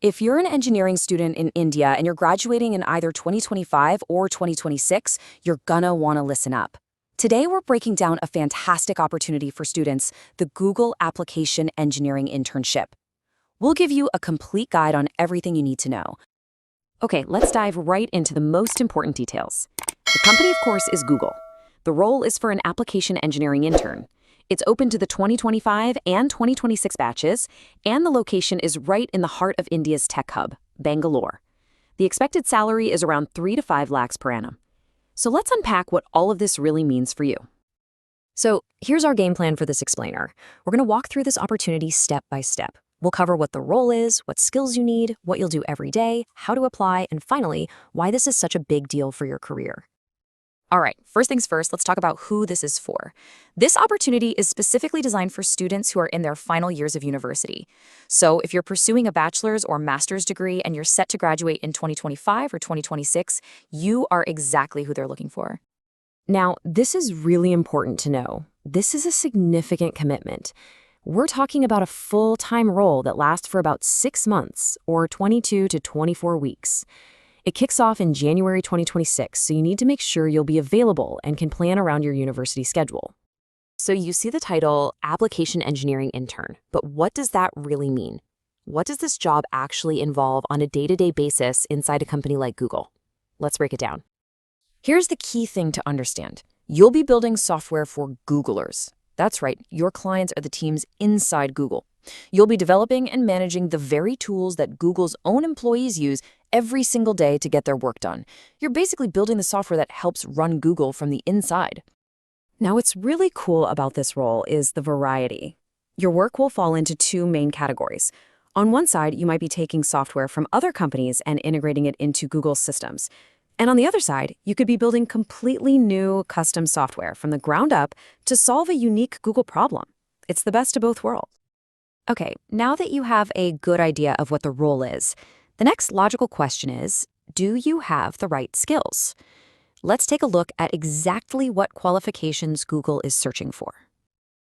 If you're an engineering student in India and you're graduating in either 2025 or 2026, you're gonna wanna listen up. Today, we're breaking down a fantastic opportunity for students, the Google Application Engineering Internship. We'll give you a complete guide on everything you need to know. Okay, let's dive right into the most important details. The company, of course, is Google. The role is for an application engineering intern. It's open to the 2025 and 2026 batches, and the location is right in the heart of India's tech hub, Bangalore. The expected salary is around 3 to 5 lakhs per annum. So let's unpack what all of this really means for you. So here's our game plan for this explainer. We're going to walk through this opportunity step by step. We'll cover what the role is, what skills you need, what you'll do every day, how to apply, and finally, why this is such a big deal for your career. All right, first things first, let's talk about who this is for. This opportunity is specifically designed for students who are in their final years of university. So if you're pursuing a bachelor's or master's degree and you're set to graduate in 2025 or 2026, you are exactly who they're looking for. Now, this is really important to know. This is a significant commitment. We're talking about a full-time role that lasts for about 6 months or 22 to 24 weeks. It kicks off in January 2026, so you need to make sure you'll be available and can plan around your university schedule. So you see the title, Application Engineering Intern, but what does that really mean? What does this job actually involve on a day-to-day basis inside a company like Google? Let's break it down. Here's the key thing to understand. You'll be building software for Googlers. That's right, your clients are the teams inside Google. You'll be developing and managing the very tools that Google's own employees use every single day to get their work done. You're basically building the software that helps run Google from the inside. Now, what's really cool about this role is the variety. Your work will fall into 2 main categories. On one side, you might be taking software from other companies and integrating it into Google's systems. And on the other side, you could be building completely new custom software from the ground up to solve a unique Google problem. It's the best of both worlds. Okay, now that you have a good idea of what the role is, the next logical question is, do you have the right skills? Let's take a look at exactly what qualifications Google is searching for.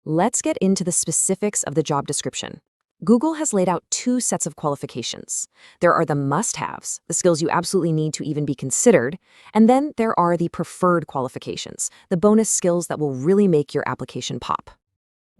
Let's get into the specifics of the job description. Google has laid out 2 sets of qualifications. There are the must-haves, the skills you absolutely need to even be considered, and then there are the preferred qualifications, the bonus skills that will really make your application pop.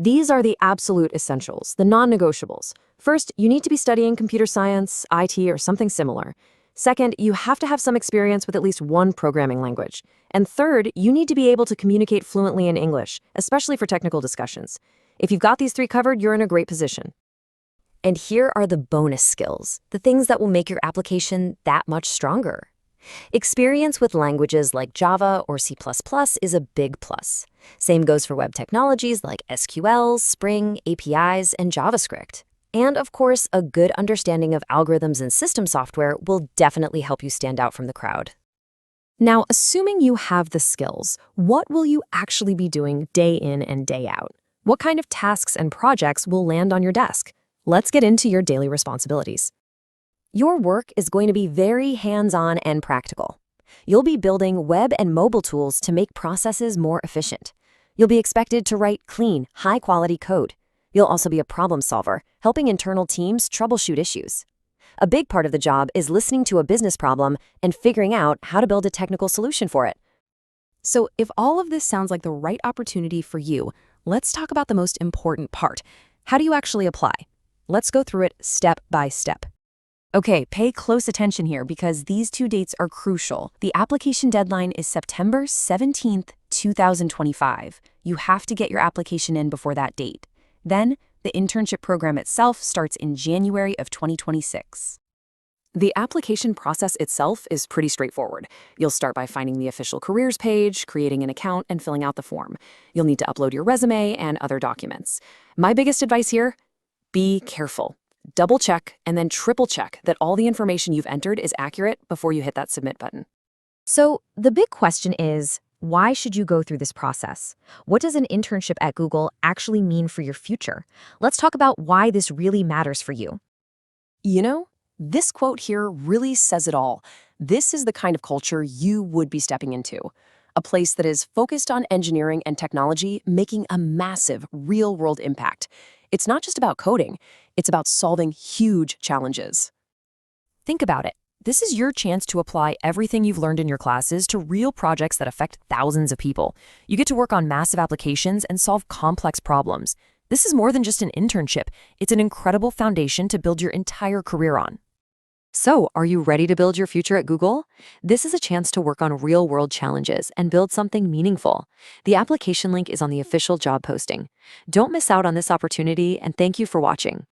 These are the absolute essentials, the non-negotiables. First, you need to be studying computer science, IT, or something similar. Second, you have to have some experience with at least one programming language. And third, you need to be able to communicate fluently in English, especially for technical discussions. If you've got these 3 covered, you're in a great position. And here are the bonus skills, the things that will make your application that much stronger. Experience with languages like Java or C++ is a big plus. Same goes for web technologies like SQL, Spring, APIs, and JavaScript. And of course, a good understanding of algorithms and system software will definitely help you stand out from the crowd. Now, assuming you have the skills, what will you actually be doing day in and day out? What kind of tasks and projects will land on your desk? Let's get into your daily responsibilities. Your work is going to be very hands-on and practical. You'll be building web and mobile tools to make processes more efficient. You'll be expected to write clean, high-quality code. You'll also be a problem solver, helping internal teams troubleshoot issues. A big part of the job is listening to a business problem and figuring out how to build a technical solution for it. So if all of this sounds like the right opportunity for you, let's talk about the most important part. How do you actually apply? Let's go through it step by step. Okay, pay close attention here because these 2 dates are crucial. The application deadline is September 17th, 2025. You have to get your application in before that date. Then, the internship program itself starts in January of 2026. The application process itself is pretty straightforward. You'll start by finding the official careers page, creating an account, and filling out the form. You'll need to upload your resume and other documents. My biggest advice here? Be careful. Double check and then triple check that all the information you've entered is accurate before you hit that submit button. So the big question is, why should you go through this process? What does an internship at Google actually mean for your future? Let's talk about why this really matters for you. You know, this quote here really says it all. This is the kind of culture you would be stepping into. A place that is focused on engineering and technology, making a massive, real-world impact. It's not just about coding, it's about solving huge challenges. Think about it. This is your chance to apply everything you've learned in your classes to real projects that affect thousands of people. You get to work on massive applications and solve complex problems. This is more than just an internship. It's an incredible foundation to build your entire career on. So, are you ready to build your future at Google? This is a chance to work on real-world challenges and build something meaningful. The application link is on the official job posting. Don't miss out on this opportunity, and thank you for watching.